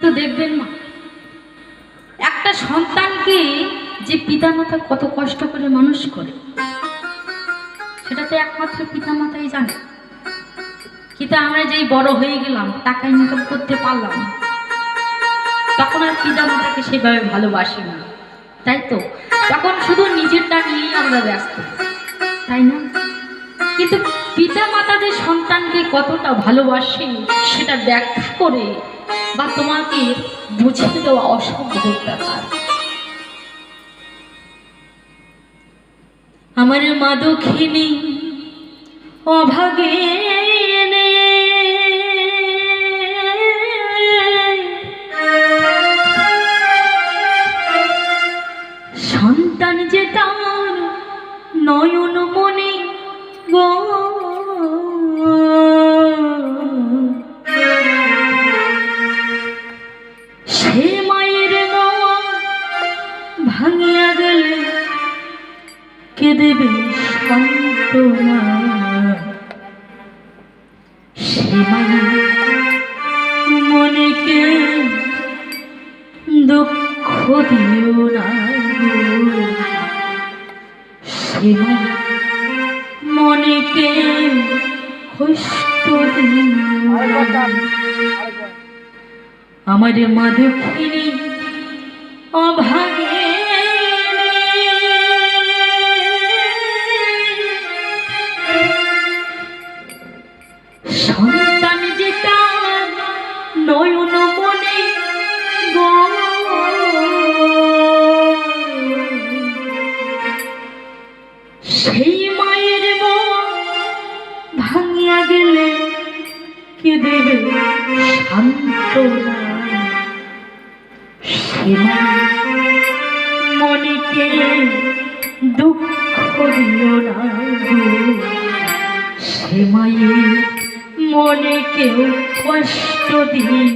তো দেখবেন মা, একটা সন্তানকে যে পিতামাতা কত কষ্ট করে মানুষ করে সেটা তো একমাত্র পিতামাতাই জানে। কিন্তু আমরা যেই বড় হয়ে গেলাম, টাকা ইনকাম করতে পারলাম, তখন আর পিতামাতাকে সেভাবে ভালোবাসি না, তাই তো? তখন শুধু নিজেরটা নিয়েই আমরা ব্যস্ত, তাই না? কিন্তু পিতামাতা যে সন্তানকে কতটা ভালোবাসে সেটা ব্যাখ্যা করে বা তোমাকে বুঝিয়ে দেওয়া অসম্ভব ব্যাপার। আমার মা দক্ষিণী অভাগে সন্তান যে তার নয়ন মনে গো, সে মায়ের নেওয়া ভাঙিয়া গেলে কে দেবে সান্ত্বনা? সে মায়ের মনে কে দুঃখ দিও না, সে মায়ের মনে কে কষ্ট দিও না। আমার মা দক্ষিণী অভাগে সন্তান যে তার নয়ন মনে গো, সেই মায়ের মন ভাঙিয়া গেলে কে দেবে সান্ত্বনা? সে মনে কে দুঃখ দিও না গো, সে মায়ের মনে কেউ কষ্ট দিও।